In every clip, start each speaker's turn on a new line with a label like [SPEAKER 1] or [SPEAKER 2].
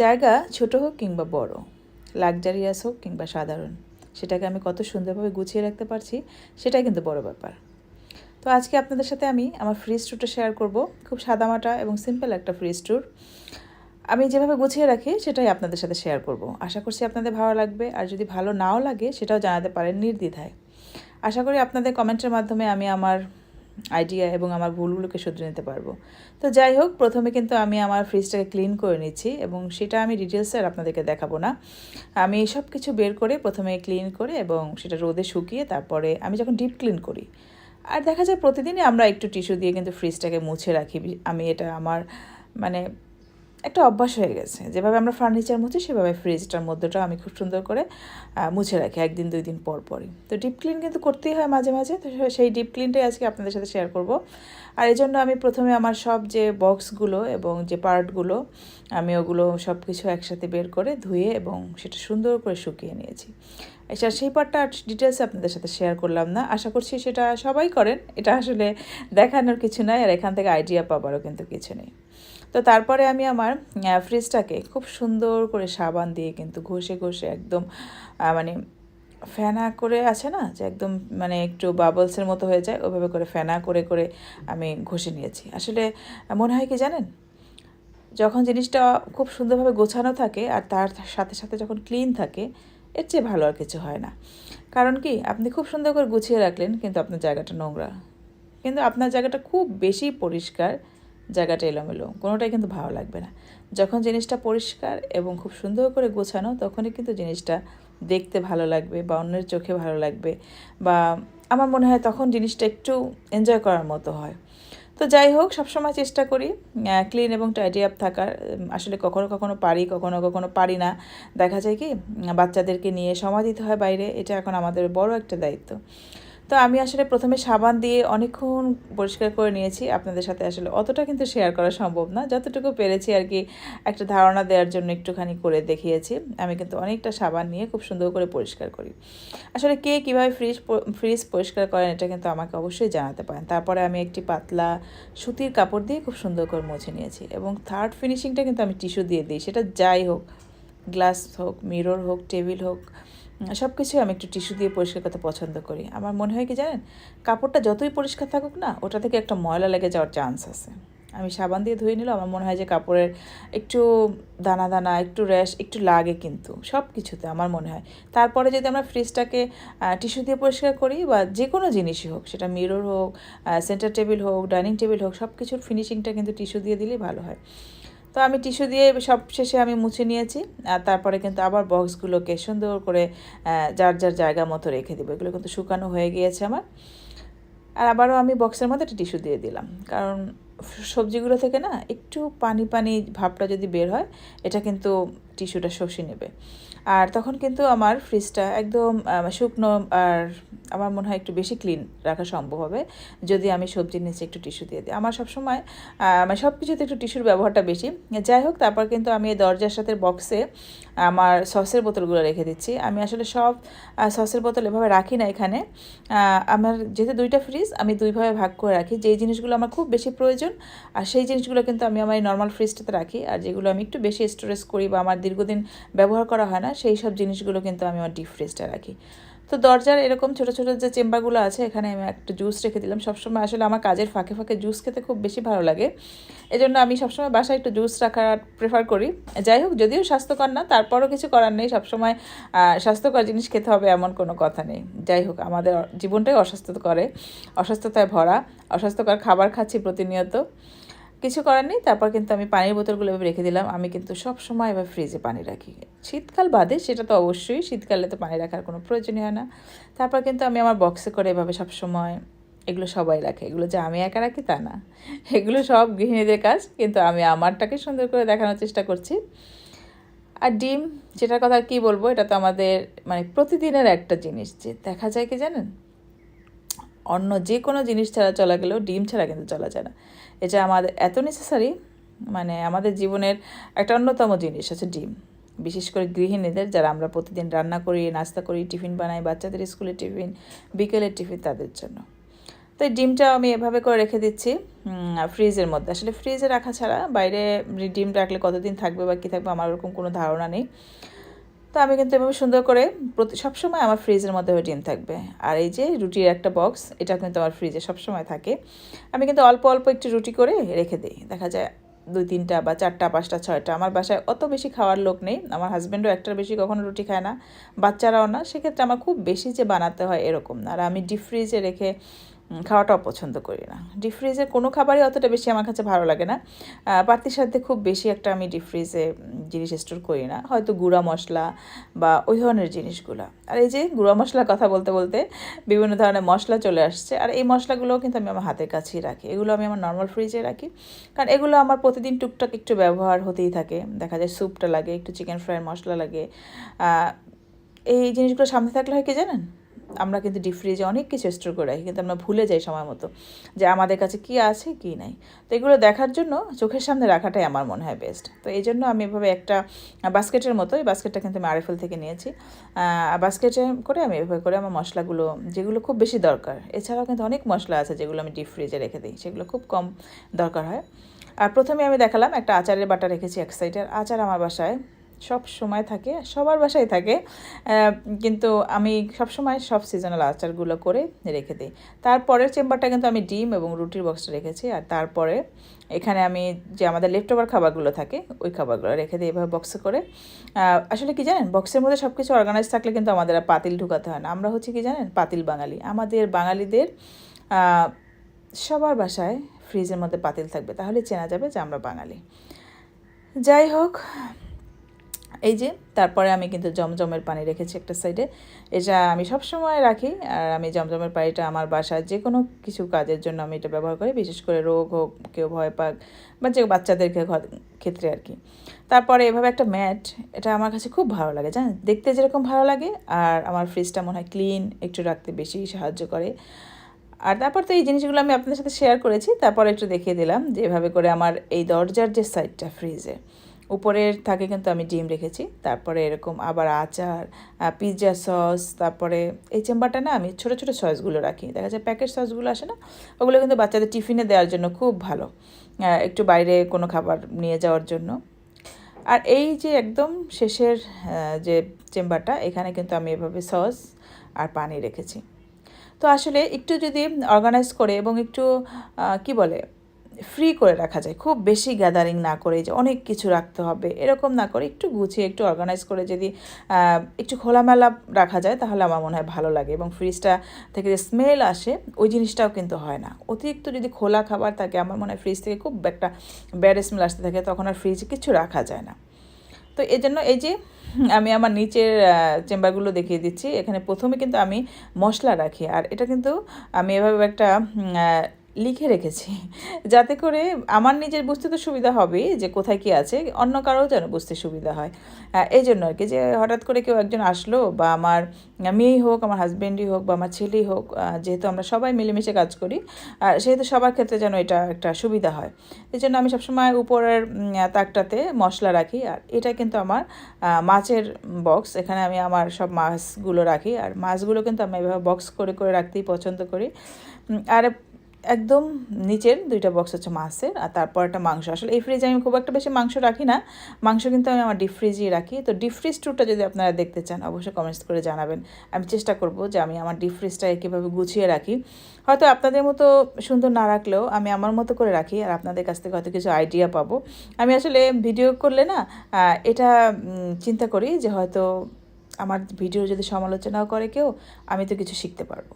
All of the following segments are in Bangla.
[SPEAKER 1] জায়গা ছোট হোক কিংবা বড়, লাক্সারিয়াস হোক কিংবা সাধারণ, সেটাকে আমি কত সুন্দরভাবে গুছিয়ে রাখতে পারছি, সেটাই কিন্তু বড় ব্যাপার। তো আজকে আপনাদের সাথে আমি আমার ফ্রিজ ট্যুরটা শেয়ার করব। খুব সাদামাটা এবং সিম্পল একটা ফ্রিজ ট্যুর। আমি যেভাবে গুছিয়ে রাখি সেটাই আপনাদের সাথে শেয়ার করব। আশা করছি আপনাদের ভালো লাগবে, আর যদি ভালো নাও লাগে সেটাও জানাতে পারেন নির্দ্বিধায়। আশা করি আপনাদের কমেন্টের মাধ্যমে আমি আমার আইডিয়া এবং আমার ভুলগুলোকে শুধরে নিতে পারবো। তো যাই হোক, প্রথমে কিন্তু আমি আমার ফ্রিজটাকে ক্লিন করে নিচ্ছি, এবং সেটা আমি ডিটেলসে আর আপনাদেরকে দেখাবো না। আমি সব কিছু বের করে প্রথমে ক্লিন করে এবং সেটা রোদে শুকিয়ে তারপরে আমি যখন ডিপ ক্লিন করি, আর দেখা যায় প্রতিদিনই আমরা একটু টিস্যু দিয়ে কিন্তু ফ্রিজটাকে মুছে রাখি। আমি এটা আমার মানে একটা অভ্যাস হয়ে গেছে। যেভাবে আমরা ফার্নিচার মুছি সেভাবে ফ্রিজটার মধ্যেটাও আমি খুব সুন্দর করে মুছে রাখি একদিন দুই দিন পর পরই। তো ডিপ ক্লিন কিন্তু করতেই হয় মাঝে মাঝে। তো সেই ডিপ ক্লিনটাই আজকে আপনাদের সাথে শেয়ার করব। আর এই জন্য আমি প্রথমে আমার সব যে বক্সগুলো এবং যে পার্টগুলো, আমি ওগুলো সব কিছু একসাথে বের করে ধুয়ে এবং সেটা সুন্দর করে শুকিয়ে নিয়েছি। আচ্ছা, সেই পার্টটা ডিটেলসে আপনাদের সাথে শেয়ার করলাম না। আশা করছি সেটা সবাই করেন। এটা আসলে দেখানোর কিছু নাই, আর এখান থেকে আইডিয়া পাবারও কিন্তু কিছু নেই। তো তারপরে আমি আমার ফ্রিজটাকে খুব সুন্দর করে সাবান দিয়ে কিন্তু ঘষে ঘষে একদম মানে ফেনা করে আছে না, যে একদম মানে একটু বাবলসের মতো হয়ে যায়, ওইভাবে করে ফেনা করে করে আমি ঘষে নিয়েছি। আসলে মনে হয় কি জানেন, যখন জিনিসটা খুব সুন্দরভাবে গোছানো থাকে আর তার সাথে সাথে যখন ক্লিন থাকে, এর চেয়ে ভালো আর কিছু হয় না। কারণ কি, আপনি খুব সুন্দর করে গুছিয়ে রাখলেন কিন্তু আপনার জায়গাটা নোংরা, কিন্তু আপনার জায়গাটা খুব বেশি পরিষ্কার, জায়গাটা এলোমেলো, কোনোটাই কিন্তু ভালো লাগবে না। যখন জিনিসটা পরিষ্কার এবং খুব সুন্দর করে গোছানো, তখনই কিন্তু জিনিসটা দেখতে ভালো লাগবে বা অন্যের চোখে ভালো লাগবে, বা আমার মনে হয় তখন জিনিসটা একটু এনজয় করার মতো হয়। তো যাই হোক, সবসময় চেষ্টা করি ক্লিন এবং টাইডি আপ থাকার। আসলে কখনো কখনো পারি, কখনো কখনো পারি না। দেখা যায় কি, বাচ্চাদেরকে নিয়ে সময় দিতে হয় বাইরে, এটা এখন আমাদের বড় একটা দায়িত্ব। তো আমি আসলে প্রথমে সাবান দিয়ে অনেকক্ষণ পরিষ্কার করে নিয়েছি। আপনাদের সাথে আসলে অতটা কিন্তু শেয়ার করা সম্ভব না, যতটুকু পেরেছি আর কি, একটা ধারণা দেওয়ার জন্য একটুখানি করে দেখিয়েছি। আমি কিন্তু অনেকটা সাবান নিয়ে খুব সুন্দর করে পরিষ্কার করি। আসলে কে কীভাবে ফ্রিজ পরিষ্কার করেন, এটা কিন্তু আমাকে অবশ্যই জানাতে পারেন। তারপরে আমি একটি পাতলা সুতির কাপড় দিয়ে খুব সুন্দর করে মুছে নিয়েছি, এবং থার্ড ফিনিশিংটা কিন্তু আমি টিস্যু দিয়ে দিই। সেটা যাই হোক, গ্লাস হোক, মিরর হোক, টেবিল হোক, সব কিছুই আমি একটু টিস্যু দিয়ে পরিষ্কার করতে পছন্দ করি। আমার মনে হয় কি জানেন, কাপড়টা যতই পরিষ্কার থাকুক না, ওটা থেকে একটা ময়লা লেগে যাওয়ার চান্স আছে। আমি সাবান দিয়ে ধুয়ে নিলেও আমার মনে হয় যে কাপড়ের একটু দানা দানা, একটু র্যাশ একটু লাগে, কিন্তু সব কিছুতে আমার মনে হয়। তারপরে যদি আমরা ফ্রিজটাকে টিস্যু দিয়ে পরিষ্কার করি, বা যে কোনো জিনিসই হোক, সেটা মিরর হোক, সেন্টার টেবিল হোক, ডাইনিং টেবিল হোক, সব কিছুর ফিনিশিংটা কিন্তু টিস্যু দিয়ে দিলেই ভালো হয়। তো আমি টিস্যু দিয়ে সব শেষে আমি মুছে নিয়েছি। আর তারপরে কিন্তু আবার বক্সগুলোকে সুন্দর করে যার যার জায়গা মতো রেখে দেবো। এগুলো কিন্তু শুকানো হয়ে গিয়েছে আমার। আর আবারও আমি বক্সের মধ্যে একটা টিস্যু দিয়ে দিলাম, কারণ সবজিগুলো থেকে না একটু পানি পানি ভাবটা যদি বের হয়, এটা কিন্তু টিস্যুটা শুষে নেবে। আর তখন কিন্তু আমার ফ্রিজটা একদম শুকনো, আর আমার মনে হয় একটু বেশি ক্লিন রাখা সম্ভব হবে যদি আমি সবজির নিচে একটু টিস্যু দিয়ে দিই। আমার সবসময় মানে সব কিছুতে একটু টিস্যুর ব্যবহারটা বেশি। যাই হোক, তারপর কিন্তু আমি এই দরজার সাথে বক্সে আমার সসের বোতলগুলো রেখে দিচ্ছি। আমি আসলে সব সসের বোতল এভাবে রাখি না এখানে। আমার যেহেতু দুইটা ফ্রিজ, আমি দুইভাবে ভাগ করে রাখি। যেই জিনিসগুলো আমার খুব বেশি প্রয়োজন, আর সেই জিনিসগুলো কিন্তু আমি আমার এই নর্মাল ফ্রিজটাতে রাখি। আর যেগুলো আমি একটু বেশি স্টোরেজ করি বা আমার দীর্ঘদিন ব্যবহার করা হয় না, সেই সব জিনিসগুলো কিন্তু আমি আমার ডিপ ফ্রিজটা রাখি। তো দরজার এরকম ছোটো ছোটো যে চেম্বারগুলো আছে, এখানে আমি একটা জুস রেখে দিলাম। সবসময় আসলে আমার কাজের ফাঁকে ফাঁকে জুস খেতে খুব বেশি ভালো লাগে, এজন্য আমি সবসময় বাসায় একটু জুস রাখার প্রেফার করি। যাই হোক, যদিও স্বাস্থ্যকর না, তারপরও কিছু করার নেই। সবসময় স্বাস্থ্যকর জিনিস খেতে হবে এমন কোনো কথা নেই। যাই হোক, আমাদের জীবনটাই অসুস্থতায় ভরা, অস্বাস্থ্যকর খাবার খাচ্ছি প্রতিনিয়ত, কিছু করার নেই। তারপর কিন্তু আমি পানির বোতলগুলো এভাবে রেখে দিলাম। আমি কিন্তু সব সময় এবার ফ্রিজে পানি রাখি, শীতকাল বাদে, সেটা তো অবশ্যই, শীতকালে তো পানি রাখার কোনো প্রয়োজনই হয় না। তারপর কিন্তু আমি আমার বক্সে করে এভাবে সব সময়, এগুলো সবাই রাখে, এগুলো যে আমি একা রাখি তা না, এগুলো সব গৃহিণীদের কাজ, কিন্তু আমি আমারটাকে সুন্দর করে দেখানোর চেষ্টা করছি। আর ডিম, যেটার কথা কি বলবো, এটা তো আমাদের মানে প্রতিদিনের একটা জিনিস, যে দেখা যায় কি জানেন, অন্য যে কোনো জিনিস ছাড়া চলা গেলেও ডিম ছাড়া কিন্তু চলা যায় না। এটা আমাদের এত নেসেসারি, মানে আমাদের জীবনের একটা অন্যতম জিনিস হচ্ছে ডিম। বিশেষ করে গৃহিণীদের, যারা আমরা প্রতিদিন রান্না করি, নাস্তা করি, টিফিন বানাই, বাচ্চাদের স্কুলের টিফিন, বিকেলের টিফিন, তাদের জন্য। তো এই ডিমটা আমি এভাবে করে রেখে দিচ্ছি ফ্রিজের মধ্যে। আসলে ফ্রিজে রাখা ছাড়া বাইরে ডিম রাখলে কতদিন থাকবে বা কী থাকবে আমার ওরকম কোনো ধারণা নেই। তো আমি কিন্তু এভাবে সুন্দর করে সবসময় আমার ফ্রিজের মধ্যে ডিম থাকবে। আর এই যে রুটির একটা বক্স, এটা কিন্তু আমার ফ্রিজে সবসময় থাকে। আমি কিন্তু অল্প অল্প একটু রুটি করে রেখে দিই। দেখা যায় 2-3টা বা 4টা 5টা 6টা। আমার বাসায় অত বেশি খাওয়ার লোক নেই, আমার হাজব্যান্ডও একটার বেশি কখনো রুটি খায় না, বাচ্চারাও না। সেক্ষেত্রে আমার খুব বেশি যে বানাতে হয় এরকম না। আর আমি ডিপ ফ্রিজে রেখে খাওয়াটাও পছন্দ করি না। ডিপ ফ্রিজের কোনো খাবারই অতটা বেশি আমার কাছে ভালো লাগে না। পাতির সাথে খুব বেশি একটা আমি ডিপ ফ্রিজে জিনিস স্টোর করি না, হয়তো গুঁড়া মশলা বা ওই ধরনের জিনিসগুলো। আর এই যে গুঁড়া মশলার কথা বলতে বলতে বিভিন্ন ধরনের মশলা চলে আসছে, আর এই মশলাগুলোও কিন্তু আমি আমার হাতের কাছেই রাখি। এগুলো আমি আমার নর্মাল ফ্রিজে রাখি, কারণ এগুলো আমার প্রতিদিন টুকটাক একটু ব্যবহার হতেই থাকে। দেখা যায় স্যুপটা লাগে, একটু চিকেন ফ্রাইয়ের মশলা লাগে। এই জিনিসগুলো সামনে থাকলে হয় কি জানেন, আমরা কিন্তু ডিপ ফ্রিজে অনেক কিছু স্টোর করে রাখি, কিন্তু আমরা ভুলে যাই সময় মতো যে আমাদের কাছে কী আছে কী নাই। তো এগুলো দেখার জন্য চোখের সামনে রাখাটাই আমার মনে হয় বেস্ট। তো এই জন্য আমি এভাবে একটা বাস্কেটের মতো, এই বাস্কেটটা কিন্তু আমি আরএফএল থেকে নিয়েছি, বাস্কেটে করে আমি এভাবে করে আমার মশলাগুলো যেগুলো খুব বেশি দরকার, এছাড়াও কিন্তু অনেক মশলা আছে যেগুলো আমি ডিপ ফ্রিজে রেখে দিই, সেগুলো খুব কম দরকার হয়। আর প্রথমে আমি দেখালাম একটা আচারের বাটা রেখেছি এক সাইডের। আচার আমার বাসায় সব সময় থাকে, সবার বাসায় থাকে, কিন্তু আমি সবসময় সব সিজনাল আচারগুলো করে রেখে দিই। তারপরের চেম্বারটা কিন্তু আমি ডিম এবং রুটির বক্সটা রেখেছি। আর তারপরে এখানে আমি যে আমাদের লেফট ওভার খাবারগুলো থাকে ওই খাবারগুলো রেখে দিই এভাবে বক্সে করে। আসলে কি জানেন, বক্সের মধ্যে সব কিছু অর্গানাইজ থাকলে কিন্তু আমাদের আর পাতিল ঢুকাতে হয় না। আমরা হচ্ছে কি জানেন, পাতিল বাঙালি। আমাদের বাঙালিদের সবার বাসায় ফ্রিজের মধ্যে পাতিল থাকবে, তাহলে চেনা যাবে যে আমরা বাঙালি। যাই হোক, এই যে তারপরে আমি কিন্তু জমজমের পানি রেখেছি একটা সাইডে। এটা আমি সব সময় রাখি, আর আমি জমজমের পানিটা আমার বাসায় যে কোনো কিছু কাজের জন্য আমি এটা ব্যবহার করি, বিশেষ করে রোগ হোক, কেউ ভয় পাক, বা যে বাচ্চাদেরকে ক্ষেত্রে আর কি। তারপরে এভাবে একটা ম্যাট, এটা আমার কাছে খুব ভালো লাগে জানেন, দেখতে যেরকম ভালো লাগে, আর আমার ফ্রিজটা মনে হয় ক্লিন একটু রাখতে বেশি সাহায্য করে। আর তারপর তো এই জিনিসগুলো আমি আপনাদের সাথে শেয়ার করেছি, তারপর একটু দেখিয়ে দিলাম যে এভাবে করে আমার এই দরজার যে সাইডটা ফ্রিজে উপরের থাকে কিন্তু আমি ডিম রেখেছি। তারপরে এরকম আবার আচার, পিৎজা সস, তারপরে এই চেম্বারটা না আমি ছোটো ছোটো সসগুলো রাখি। দেখা যায় প্যাকেট সসগুলো আসে না, ওগুলো কিন্তু বাচ্চাদের টিফিনে দেওয়ার জন্য খুব ভালো, একটু বাইরে কোনো খাবার নিয়ে যাওয়ার জন্য। আর এই যে একদম শেষের যে চেম্বারটা, এখানে কিন্তু আমি এভাবে সস আর পানি রেখেছি। তো আসলে একটু যদি অর্গানাইজ করে এবং একটু কি বলে ফ্রি করে রাখা যায়, খুব বেশি গ্যাদারিং না করে যে অনেক কিছু রাখতে হবে এরকম না করে, একটু গুছিয়ে একটু অর্গানাইজ করে যদি একটু খোলামেলা রাখা যায়, তাহলে আমার মনে হয় ভালো লাগে। এবং ফ্রিজটা থেকে যে স্মেল আসে ওই জিনিসটাও কিন্তু হয় না। অতিরিক্ত যদি খোলা খাবার থাকে, আমার মনে হয় ফ্রিজ থেকে খুব একটা ব্যাড স্মেল আসতে থাকে, তখন আর ফ্রিজে কিছু রাখা যায় না। তো এই জন্য এই যে আমি আমার নিচের চেম্বারগুলো দেখিয়ে দিচ্ছি। এখানে প্রথমে কিন্তু আমি মশলা রাখি, আর এটা কিন্তু আমি এভাবে একটা লিখে রেখেছি, যাতে করে আমার নিজের বুঝতে তো সুবিধা হবেই যে কোথায় কী আছে, অন্য কারোও যেন বুঝতে সুবিধা হয়। এই জন্য আর কি, যে হঠাৎ করে কেউ একজন আসলো, বা আমার মেয়েই হোক, আমার হাজব্যান্ডই হোক, বা আমার ছেলেই হোক, যেহেতু আমরা সবাই মিলেমিশে কাজ করি, সেহেতু সবার ক্ষেত্রে যেন এটা একটা সুবিধা হয়। এই জন্য আমি সবসময় উপরের তাকটাতে মশলা রাখি। আর এটা কিন্তু আমার মাছের বক্স, এখানে আমি আমার সব মাছগুলো রাখি। আর মাছগুলো কিন্তু আমি এভাবে বক্স করে করে রাখতেই পছন্দ করি। আর একদম নিচের 2টা বক্স হচ্ছে মাছের, আর তারপর একটা মাংস। আসলে এই ফ্রিজে আমি খুব একটা বেশি মাংস রাখি না, মাংস কিন্তু আমি আমার ডিপ ফ্রিজেই রাখি। তো ডিপ ফ্রিজ ট্যুরটা যদি আপনারা দেখতে চান, অবশ্যই কমেন্টস করে জানাবেন। আমি চেষ্টা করব যে আমি আমার ডিপ ফ্রিজটাকে কীভাবে গুছিয়ে রাখি। হয়তো আপনাদের মতো সুন্দর না রাখলেও আমি আমার মতো করে রাখি, আর আপনাদের কাছ থেকে হয়তো কিছু আইডিয়া পাবো। আমি আসলে ভিডিও করলে না এটা চিন্তা করি যে হয়তো আমার ভিডিও যদি সমালোচনাও করে কেউ, আমি তো কিছু শিখতে পারবো।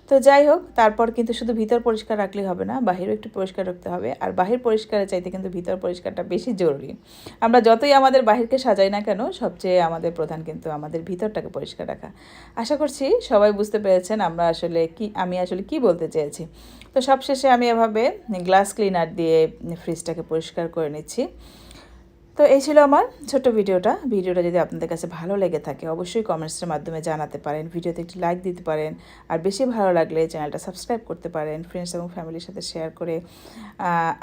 [SPEAKER 1] তো যাই হোক, তারপর কিন্তু শুধু ভিতর পরিষ্কার রাখলেই হবে না, বাহিরও একটু পরিষ্কার রাখতে হবে। আর বাহির পরিষ্কারের চাইতে কিন্তু ভিতর পরিষ্কারটা বেশি জরুরি। আমরা যতই আমাদের বাহিরকে সাজাই না কেন, সবচেয়ে আমাদের প্রধান কিন্তু আমাদের ভিতরটাকে পরিষ্কার রাখা। আশা করছি সবাই বুঝতে পেরেছেন আমি আসলে কি বলতে চেয়েছি। তো সবশেষে আমি এভাবে গ্লাস ক্লিনার দিয়ে ফ্রিজটাকে পরিষ্কার করে নিচ্ছি। তো এই ছিল আমার ছোট্ট ভিডিওটা যদি আপনাদের কাছে ভালো লেগে থাকে, অবশ্যই কমেন্টসের মাধ্যমে জানাতে পারেন, ভিডিওতে একটি লাইক দিতে পারেন, আর বেশি ভালো লাগলে চ্যানেলটা সাবস্ক্রাইব করতে পারেন, ফ্রেন্ডস এবং ফ্যামিলির সাথে শেয়ার করে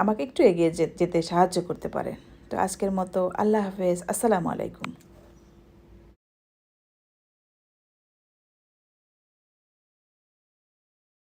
[SPEAKER 1] আমাকে একটু এগিয়ে যেতে সাহায্য করতে পারেন। তো আজকের মতো আল্লাহ হাফেজ, আসসালামু আলাইকুম।